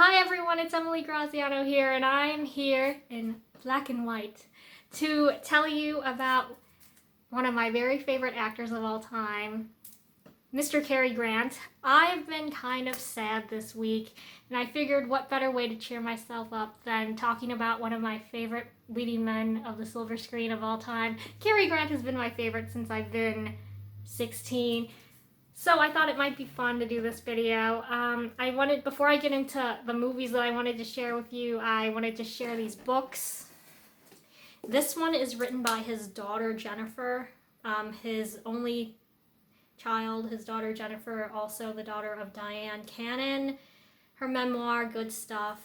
Hi everyone, it's Emily Graziano here, and I am here in black and white to tell you about one of my very favorite actors of all time, Mr. Cary Grant. I've been kind of sad this week, and I figured what better way to cheer myself up than talking about one of my favorite leading men of the silver screen of all time. Cary Grant has been my favorite since I've been 16. So I thought it might be fun to do this video. Before I get into the movies that I wanted to share with you, I wanted to share these books. This one is written by his daughter, Jennifer, his only child, his daughter, Jennifer, also the daughter of Diane Cannon. Her memoir, Good Stuff,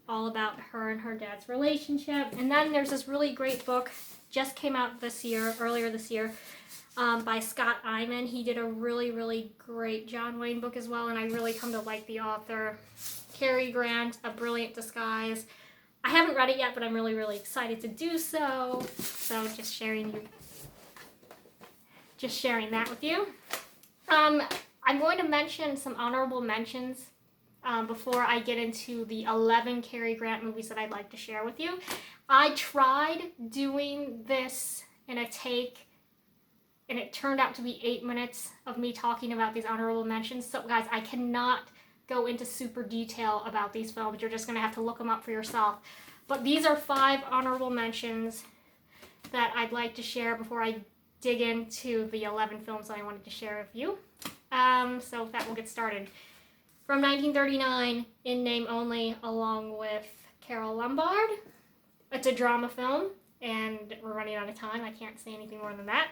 all about her and her dad's relationship. And then there's this really great book, just came out earlier this year, by Scott Iman. He did a really, really great John Wayne book as well, and I really come to like the author. Cary Grant, A Brilliant Disguise. I haven't read it yet, but I'm really, really excited to do so. So just sharing that with you. I'm going to mention some honorable mentions before I get into the 11 Cary Grant movies that I'd like to share with you. I tried doing this in a take, and it turned out to be 8 minutes of me talking about these honorable mentions. So guys, I cannot go into super detail about these films. You're just going to have to look them up for yourself. But these are 5 honorable mentions that I'd like to share before I dig into the 11 films that I wanted to share with you. So with that, we'll get started. From 1939, In Name Only, along with Carole Lombard. It's a drama film, and we're running out of time. I can't say anything more than that.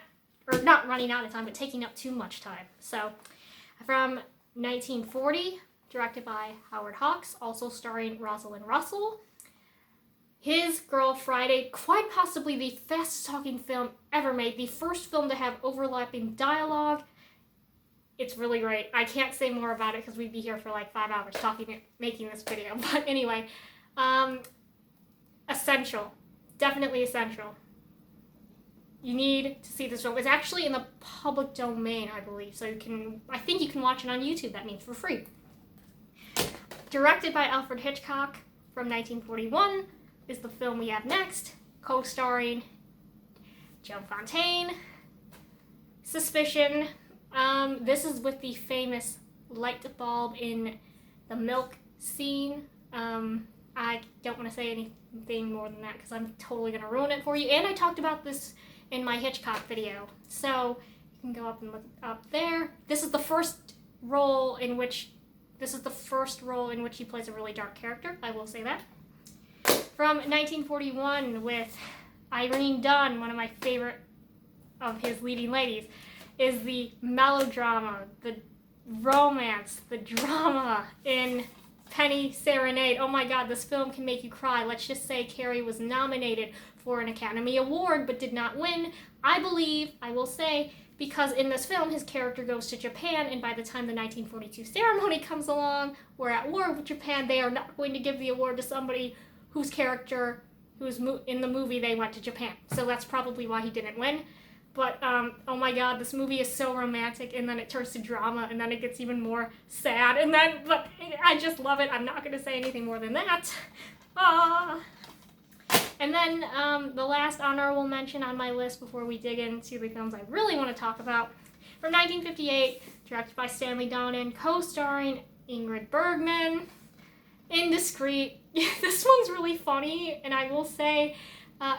Or not running out of time, but taking up too much time. So, from 1940, directed by Howard Hawks, also starring Rosalind Russell. His Girl Friday, quite possibly the fastest talking film ever made, the first film to have overlapping dialogue. It's really great. I can't say more about it because we'd be here for like 5 hours making this video. But anyway, essential. Definitely essential. You need to see this film. It's actually in the public domain, I believe. So I think you can watch it on YouTube. That means for free. Directed by Alfred Hitchcock from 1941 is the film we have next. Co-starring Joan Fontaine. Suspicion. This is with the famous light bulb in the milk scene. I don't want to say anything more than that because I'm totally going to ruin it for you. And I talked about this in my Hitchcock video, so you can go up and look up there. This is the first role in which he plays a really dark character. I will say that. From 1941, with Irene Dunn, one of my favorite of his leading ladies, is the melodrama, the romance, the drama in Penny Serenade. Oh my God, this film can make you cry. Let's just say Cary was nominated for an Academy Award but did not win. I will say, because in this film his character goes to Japan, and by the time the 1942 ceremony comes along, we're at war with Japan. They are not going to give the award to somebody whose character, who's in the movie, they went to Japan. So that's probably why he didn't win. But, oh my God, this movie is so romantic, and then it turns to drama, and then it gets even more sad, but I just love it. I'm not going to say anything more than that. And then, the last honorable mention on my list before we dig into the films I really want to talk about, from 1958, directed by Stanley Donen, co-starring Ingrid Bergman, Indiscreet. This one's really funny, and I will say,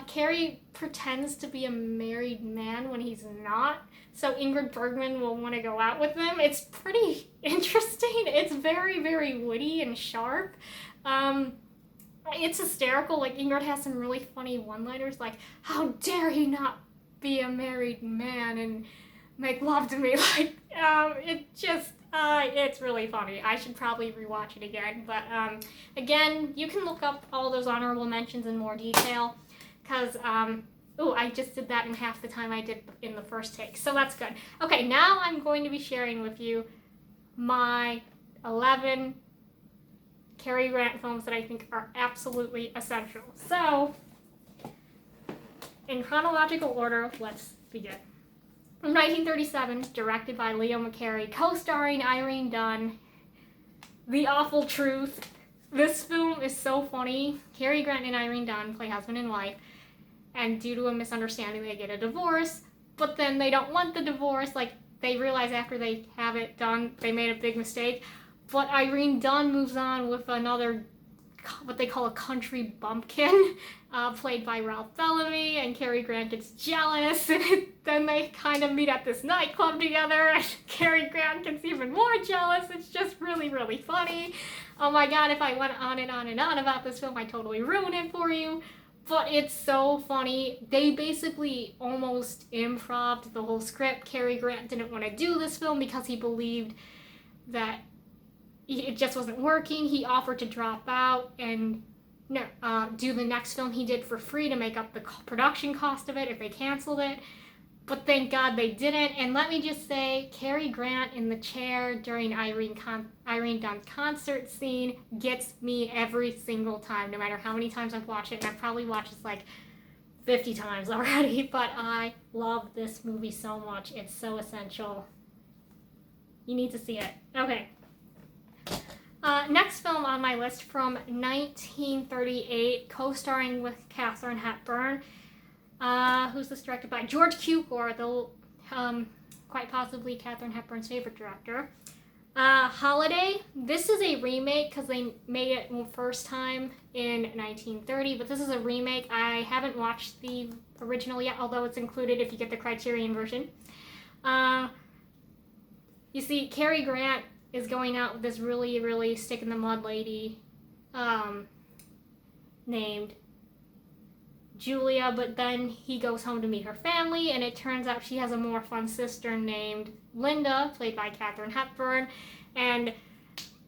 Cary pretends to be a married man when he's not, so Ingrid Bergman will want to go out with him. It's pretty interesting. It's very, very witty and sharp. It's hysterical. Like, Ingrid has some really funny one-liners, like, how dare he not be a married man and make love to me? Like, it's really funny. I should probably rewatch it again, but, again, you can look up all those honorable mentions in more detail. Because, I just did that in half the time I did in the first take, so that's good. Okay, now I'm going to be sharing with you my 11 Cary Grant films that I think are absolutely essential. So, in chronological order, let's begin. From 1937, directed by Leo McCarey, co-starring Irene Dunn, The Awful Truth, This film is so funny. Cary Grant and Irene Dunn play husband and wife, and due to a misunderstanding, they get a divorce. But then they don't want the divorce. Like, they realize after they have it done, they made a big mistake. But Irene Dunn moves on with another, what they call a country bumpkin, played by Ralph Bellamy, and Cary Grant gets jealous, and then they kind of meet at this nightclub together, and Cary Grant gets even more jealous. It's just really, really funny. Oh my god, if I went on and on and on about this film, I'd totally ruin it for you. But it's so funny. They basically almost improv'd the whole script. Cary Grant didn't want to do this film because he believed that it just wasn't working. He offered to drop out and do the next film he did for free to make up the production cost of it if they canceled it. But thank God they didn't. And let me just say, Cary Grant in the chair during Irene Dunn's concert scene gets me every single time, no matter how many times I've watched it. And I've probably watched this like 50 times already. But I love this movie so much. It's so essential. You need to see it. Okay. Next film on my list from 1938, co-starring with Katharine Hepburn. Who's this directed by? George Cukor, quite possibly Katharine Hepburn's favorite director. Holiday. This is a remake because they made it first time in 1930, but this is a remake. I haven't watched the original yet, although it's included if you get the Criterion version. You see, Cary Grant is going out with this really, really stick-in-the-mud lady named Julia, but then he goes home to meet her family, and it turns out she has a more fun sister named Linda, played by Katharine Hepburn, and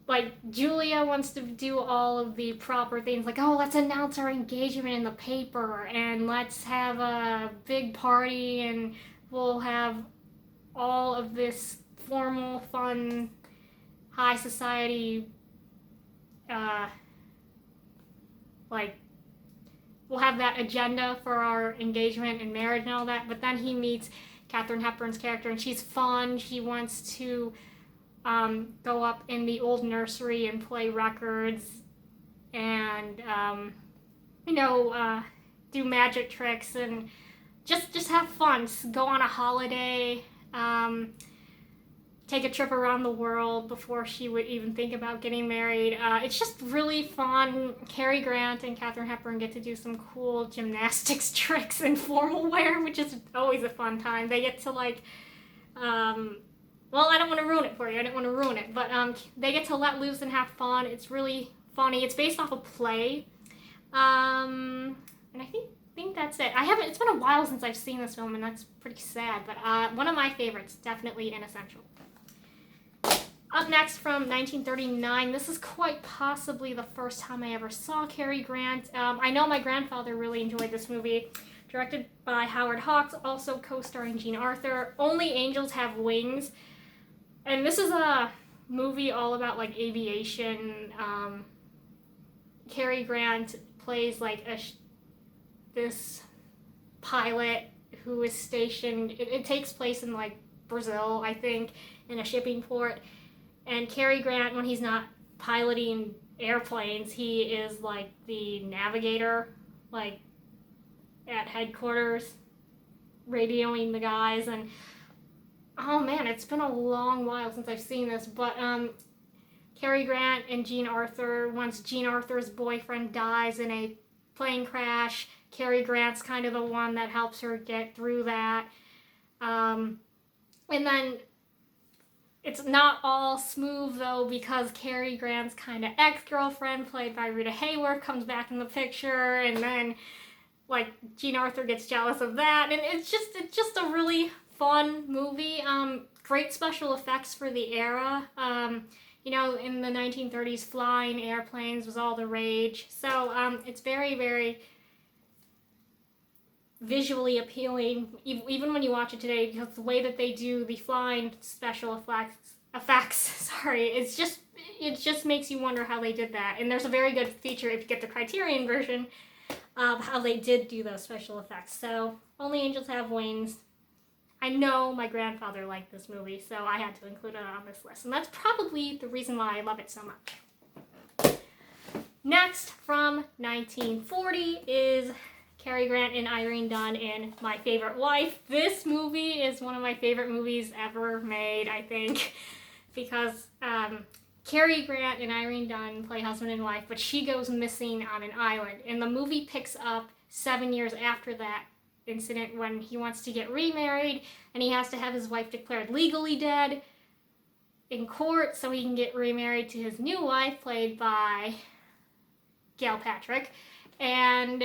like Julia wants to do all of the proper things, like, oh, let's announce our engagement in the paper, and let's have a big party, and we'll have all of this formal, fun, high society, we'll have that agenda for our engagement and marriage and all that. But then he meets Katharine Hepburn's character, and she's fun. She wants to go up in the old nursery and play records and, do magic tricks and just have fun. Go on a holiday. Take a trip around the world before she would even think about getting married. It's just really fun. Cary Grant and Katharine Hepburn get to do some cool gymnastics tricks in formal wear, which is always a fun time. They get to I don't want to ruin it for you. I didn't want to ruin it, but they get to let loose and have fun. It's really funny. It's based off a play, and I think that's it. It's been a while since I've seen this film, and that's pretty sad. But one of my favorites, definitely an essential. Up next from 1939, this is quite possibly the first time I ever saw Cary Grant. I know my grandfather really enjoyed this movie. Directed by Howard Hawks, also co-starring Jean Arthur. Only Angels Have Wings. And this is a movie all about aviation. Cary Grant plays this pilot who is stationed. It takes place in Brazil, I think, in a shipping port. And Cary Grant, when he's not piloting airplanes, he is the navigator, at headquarters, radioing the guys. And oh man, it's been a long while since I've seen this, but Cary Grant and Jean Arthur, once Jean Arthur's boyfriend dies in a plane crash, Cary Grant's kind of the one that helps her get through that. And then it's not all smooth, though, because Cary Grant's kind of ex-girlfriend, played by Rita Hayworth, comes back in the picture, and then, Jean Arthur gets jealous of that, and it's just a really fun movie. Great special effects for the era. In the 1930s, flying airplanes was all the rage, so it's very, very visually appealing, even when you watch it today, because the way that they do the flying special effects, it just makes you wonder how they did that. And there's a very good feature if you get the Criterion version of how they did do those special effects. So, Only Angels Have Wings. I know my grandfather liked this movie, so I had to include it on this list. And that's probably the reason why I love it so much. Next, from 1940, is Cary Grant and Irene Dunn in My Favorite Wife. This movie is one of my favorite movies ever made, I think, because Cary Grant and Irene Dunn play husband and wife, but she goes missing on an island. And the movie picks up 7 years after that incident when he wants to get remarried and he has to have his wife declared legally dead in court so he can get remarried to his new wife, played by Gail Patrick. And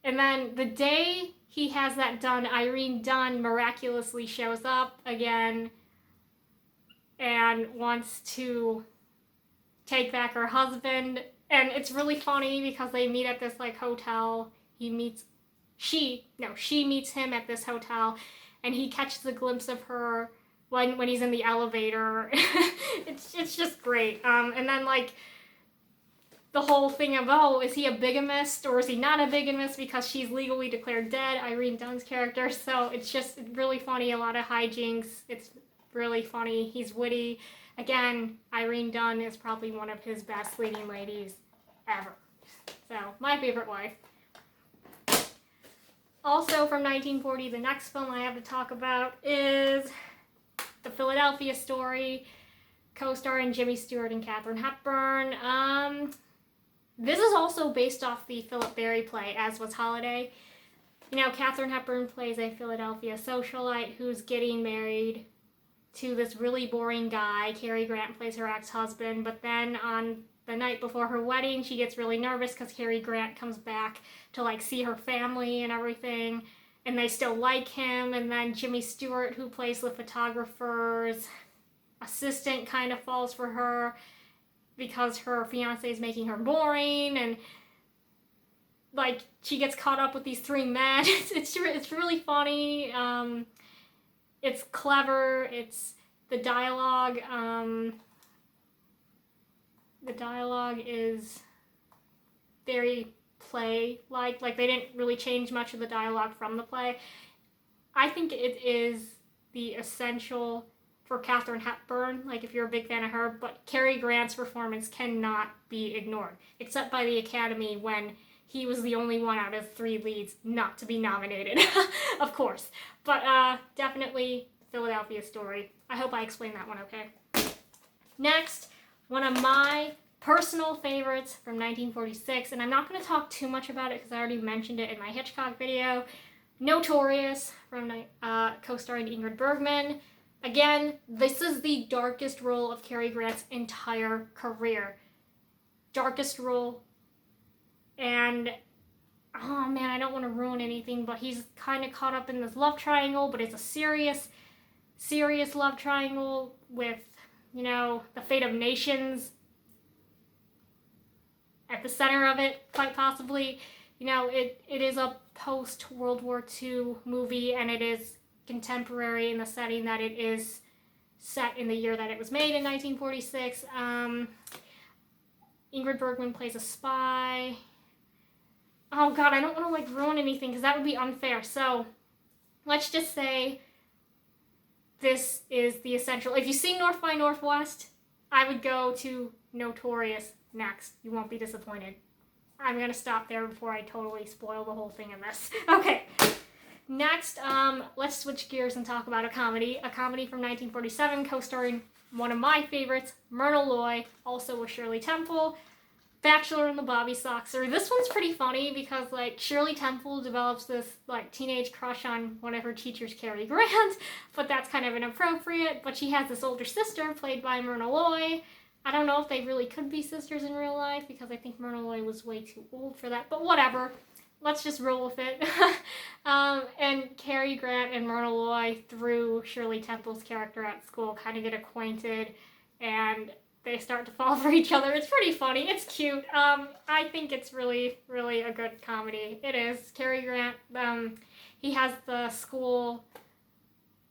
then the day he has that done, Irene Dunn miraculously shows up again and wants to take back her husband. And it's really funny because they meet at this like hotel. She meets him at this hotel, and he catches a glimpse of her when he's in the elevator. it's just great. And then like the whole thing of, oh, is he a bigamist or is he not a bigamist because she's legally declared dead, Irene Dunn's character. So it's just really funny, a lot of hijinks. It's really funny. He's witty. Again, Irene Dunn is probably one of his best leading ladies ever. So, My Favorite Wife. Also from 1940, the next film I have to talk about is The Philadelphia Story, co-starring Jimmy Stewart and Katharine Hepburn. This is also based off the Philip Barry play, As Was Holiday. You know, Katharine Hepburn plays a Philadelphia socialite who's getting married to this really boring guy. Cary Grant plays her ex-husband, but then on the night before her wedding, she gets really nervous because Cary Grant comes back to like see her family and everything, and they still like him. And then Jimmy Stewart, who plays the photographer's assistant, kind of falls for her because her fiance is making her boring, and like she gets caught up with these three men. It's really funny. It's clever. It's the dialogue. The dialogue is very play-like. Like, they didn't really change much of the dialogue from the play. I think it is the essential for Katharine Hepburn, like if you're a big fan of her, but Cary Grant's performance cannot be ignored, except by the Academy when he was the only one out of 3 leads not to be nominated, of course. But definitely Philadelphia Story. I hope I explained that one okay. Next, one of my personal favorites from 1946, and I'm not going to talk too much about it because I already mentioned it in my Hitchcock video, Notorious, from co-starring Ingrid Bergman. Again, this is the darkest role of Cary Grant's entire career. Darkest role. And, oh man, I don't want to ruin anything, but he's kind of caught up in this love triangle, but it's a serious love triangle with, you know, the fate of nations at the center of it, quite possibly. You know, it is a post-World War II movie, and it is contemporary in the setting that it is set in the year that it was made in 1946. Ingrid Bergman plays a spy. Oh god, I don't want to like ruin anything because that would be unfair. So let's just say this is the essential. If you've seen North by Northwest, I would go to Notorious next. You won't be disappointed. I'm going to stop there before I totally spoil the whole thing in this. Okay. Next, let's switch gears and talk about a comedy. A comedy from 1947, co-starring one of my favorites, Myrna Loy, also with Shirley Temple, Bachelor in the Bobby Soxer. This one's pretty funny because, like, Shirley Temple develops this, like, teenage crush on one of her teachers, Cary Grant, but that's kind of inappropriate. But she has this older sister, played by Myrna Loy. I don't know if they really could be sisters in real life because I think Myrna Loy was way too old for that, but whatever. Let's just roll with it. And Cary Grant and Myrna Loy, through Shirley Temple's character at school, kind of get acquainted, and they start to fall for each other. It's pretty funny. It's cute. I think it's really, really a good comedy. It is. Cary Grant, he has the school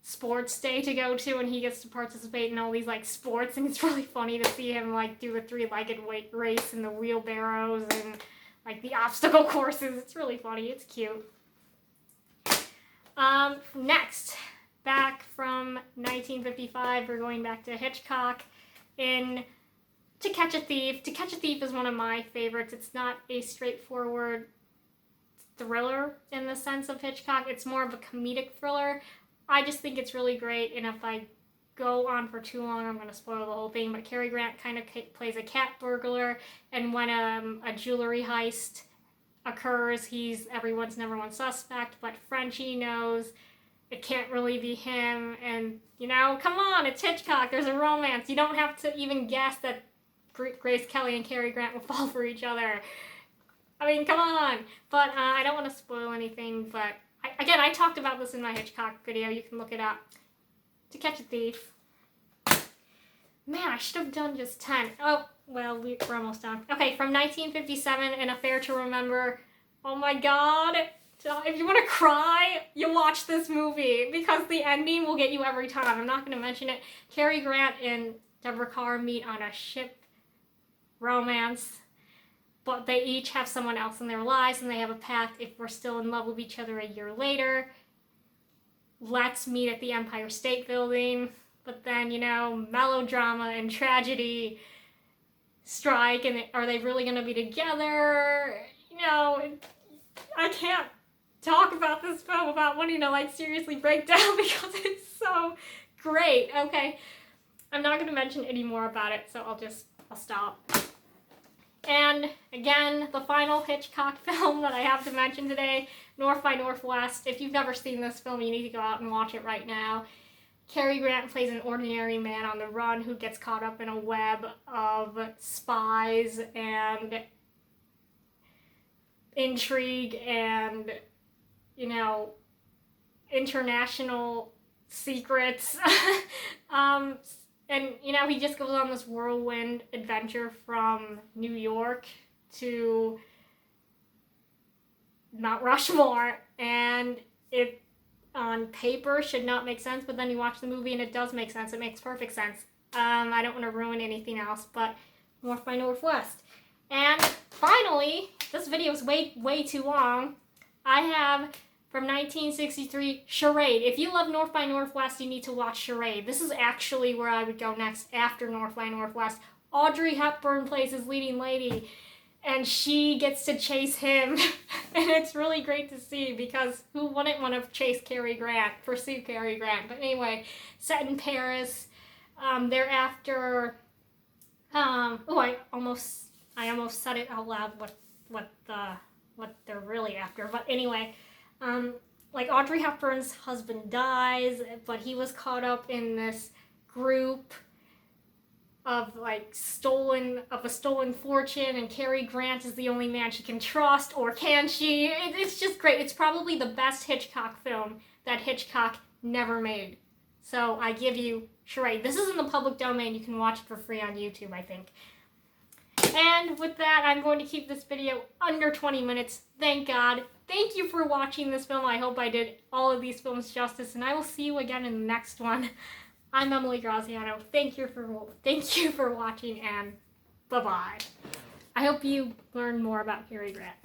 sports day to go to, and he gets to participate in all these like sports, and it's really funny to see him like do the 3-legged race and the wheelbarrows and like the obstacle courses. It's really funny. It's cute. Next, back from 1955, we're going back to Hitchcock. In To Catch a Thief. To Catch a Thief is one of my favorites. It's not a straightforward thriller in the sense of Hitchcock. It's more of a comedic thriller. I just think it's really great, and if I go on for too long, I'm going to spoil the whole thing, but Cary Grant kind of plays a cat burglar, and when a jewelry heist occurs, he's everyone's number one suspect, but Frenchie knows it can't really be him, and, you know, come on, it's Hitchcock, there's a romance. You don't have to even guess that Grace Kelly and Cary Grant will fall for each other. I mean, come on. But I don't want to spoil anything, but I talked about this in my Hitchcock video. You can look it up. To Catch a Thief. Man, I should have done just 10. Oh, well, we're almost done. Okay, from 1957, An Affair to Remember. Oh my god. If you want to cry, you watch this movie, because the ending will get you every time. I'm not going to mention it. Cary Grant and Deborah Kerr meet on a ship romance, but they each have someone else in their lives, and they have a pact: if we're still in love with each other a year later, let's meet at the Empire State Building. But then, you know, melodrama and tragedy strike, and are they really going to be together? You know, I can't talk about this film without wanting to, like, seriously break down, because it's so great. Okay, I'm not going to mention any more about it, so I'll stop. And again, the final Hitchcock film that I have to mention today, North by Northwest. If you've never seen this film, you need to go out and watch it right now. Cary Grant plays an ordinary man on the run who gets caught up in a web of spies and intrigue and, you know, international secrets. And, you know, he just goes on this whirlwind adventure from New York to Mount Rushmore, and it on paper should not make sense, but then you watch the movie and it does make sense. It makes perfect sense. I don't want to ruin anything else, but North by Northwest. And finally, this video is way too long. I have from 1963, Charade. If you love North by Northwest, you need to watch Charade. This is actually where I would go next after North by Northwest. Audrey Hepburn plays his leading lady, and she gets to chase him. And it's really great to see, because who wouldn't want to chase Cary Grant, pursue Cary Grant? But anyway, set in Paris. They're after, I almost said it out loud what they're really after. But anyway, like, Audrey Hepburn's husband dies, but he was caught up in this group of, like, a stolen fortune, and Cary Grant is the only man she can trust, or can she? It's just great. It's probably the best Hitchcock film that Hitchcock never made. So I give you Charade. This is in the public domain. You can watch it for free on YouTube, I think. And with that, I'm going to keep this video under 20 minutes. Thank God. Thank you for watching this film. I hope I did all of these films justice, and I will see you again in the next one. I'm Emily Graziano. Thank you for watching, and bye-bye. I hope you learn more about Cary Grant.